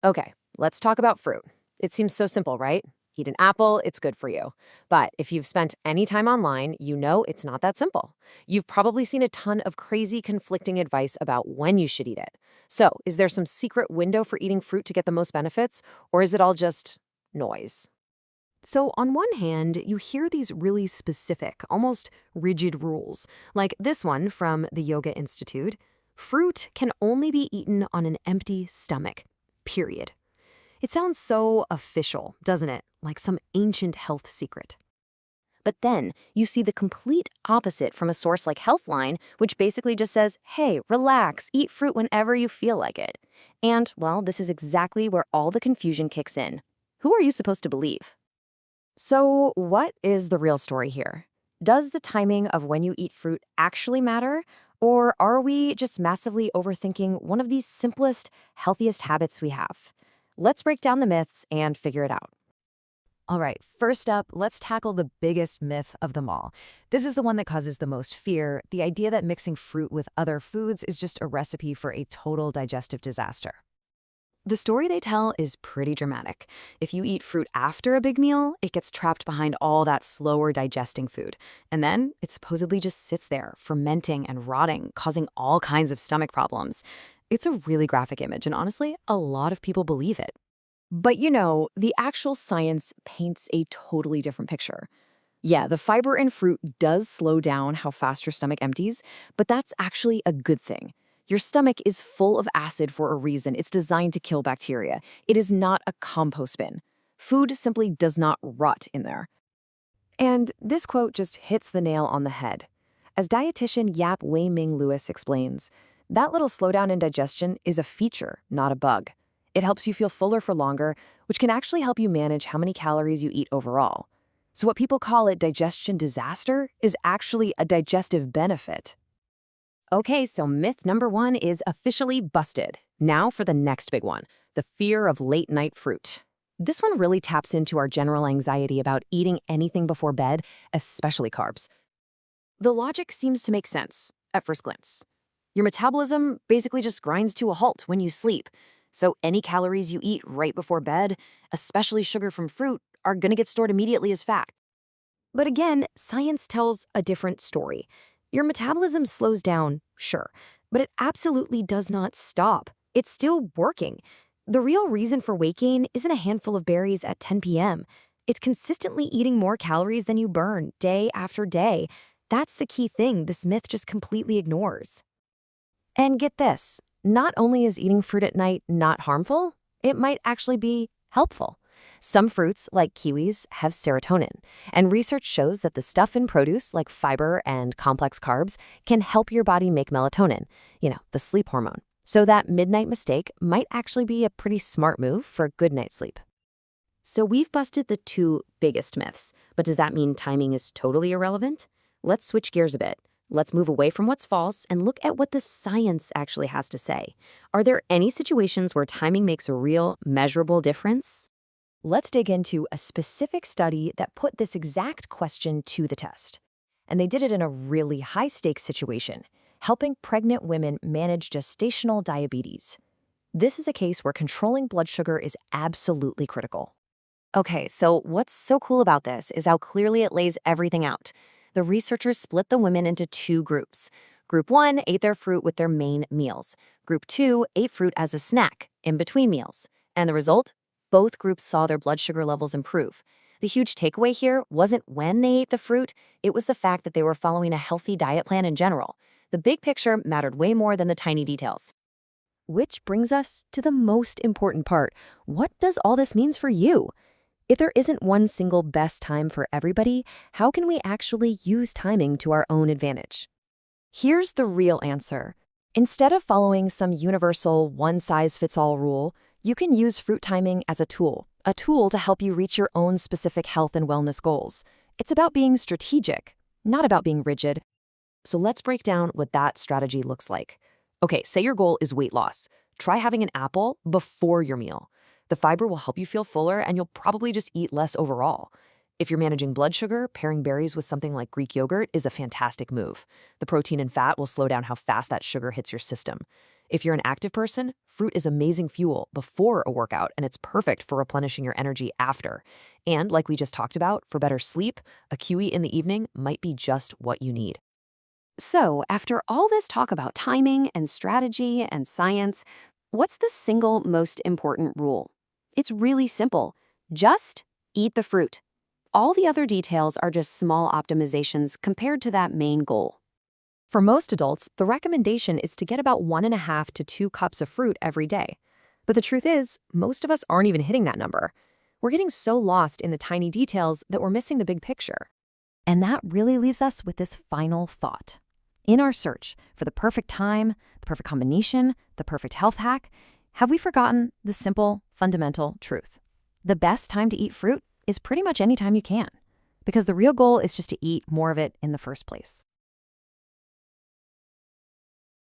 Okay, let's talk about fruit. It seems so simple, right? Eat an apple, it's good for you. But if you've spent any time online, you know it's not that simple. You've probably seen a ton of crazy, conflicting advice about when you should eat it. So, is there some secret window for eating fruit to get the most benefits, or is it all just noise? So, on one hand, you hear these really specific, almost rigid rules, like this one from the Yoga Institute: fruit can only be eaten on an empty stomach, period. It sounds so official, doesn't it? Like some ancient health secret. But then you see the complete opposite from a source like Healthline, which basically just says, hey, relax, eat fruit whenever you feel like it. And, well, this is exactly where all the confusion kicks in. Who are you supposed to believe? So, what is the real story here? Does the timing of when you eat fruit actually matter? Or are we just massively overthinking one of these simplest, healthiest habits we have? Let's break down the myths and figure it out. All right, first up, let's tackle the biggest myth of them all. This is the one that causes the most fear: the idea that mixing fruit with other foods is just a recipe for a total digestive disaster. The story they tell is pretty dramatic. If you eat fruit after a big meal, it gets trapped behind all that slower digesting food. And then it supposedly just sits there, fermenting and rotting, causing all kinds of stomach problems. It's a really graphic image, and honestly, a lot of people believe it. But the actual science paints a totally different picture. Yeah, the fiber in fruit does slow down how fast your stomach empties, but that's actually a good thing. Your stomach is full of acid for a reason. It's designed to kill bacteria. It is not a compost bin. Food simply does not rot in there. And this quote just hits the nail on the head. As dietitian Yap Wei Ming Lewis explains, that little slowdown in digestion is a feature, not a bug. It helps you feel fuller for longer, which can actually help you manage how many calories you eat overall. So what people call a digestion disaster is actually a digestive benefit. Okay, so myth number one is officially busted. Now for the next big one: the fear of late night fruit. This one really taps into our general anxiety about eating anything before bed, especially carbs. The logic seems to make sense at first glance. Your metabolism basically just grinds to a halt when you sleep. So any calories you eat right before bed, especially sugar from fruit, are going to get stored immediately as fat. But again, science tells a different story. Your metabolism slows down, sure, but it absolutely does not stop. It's still working. The real reason for weight gain isn't a handful of berries at 10 p.m. It's consistently eating more calories than you burn day after day. That's the key thing this myth just completely ignores. And get this, not only is eating fruit at night not harmful, it might actually be helpful. Some fruits, like kiwis, have serotonin, and research shows that the stuff in produce, like fiber and complex carbs, can help your body make melatonin, the sleep hormone. So that midnight mistake might actually be a pretty smart move for a good night's sleep. So we've busted the two biggest myths, but does that mean timing is totally irrelevant? Let's switch gears a bit. Let's move away from what's false and look at what the science actually has to say. Are there any situations where timing makes a real, measurable difference? Let's dig into a specific study that put this exact question to the test. And they did it in a really high-stakes situation, helping pregnant women manage gestational diabetes. This is a case where controlling blood sugar is absolutely critical. Okay, so what's so cool about this is how clearly it lays everything out. The researchers split the women into two groups. Group 1 ate their fruit with their main meals. Group 2 ate fruit as a snack, in between meals. And the result? Both groups saw their blood sugar levels improve. The huge takeaway here wasn't when they ate the fruit, it was the fact that they were following a healthy diet plan in general. The big picture mattered way more than the tiny details. Which brings us to the most important part. What does all this mean for you? If there isn't one single best time for everybody, how can we actually use timing to our own advantage? Here's the real answer. Instead of following some universal one-size-fits-all rule, you can use fruit timing as a tool to help you reach your own specific health and wellness goals. It's about being strategic, not about being rigid. So let's break down what that strategy looks like. Okay, say your goal is weight loss. Try having an apple before your meal. The fiber will help you feel fuller, and you'll probably just eat less overall. If you're managing blood sugar, pairing berries with something like Greek yogurt is a fantastic move. The protein and fat will slow down how fast that sugar hits your system. If you're an active person, fruit is amazing fuel before a workout, and it's perfect for replenishing your energy after. And like we just talked about, for better sleep, a kiwi in the evening might be just what you need. So, after all this talk about timing and strategy and science, what's the single most important rule? It's really simple. Just eat the fruit. All the other details are just small optimizations compared to that main goal. For most adults, the recommendation is to get about 1.5 to 2 cups of fruit every day. But the truth is, most of us aren't even hitting that number. We're getting so lost in the tiny details that we're missing the big picture. And that really leaves us with this final thought. In our search for the perfect time, the perfect combination, the perfect health hack, have we forgotten the simple, fundamental truth? The best time to eat fruit is pretty much any time you can, because the real goal is just to eat more of it in the first place.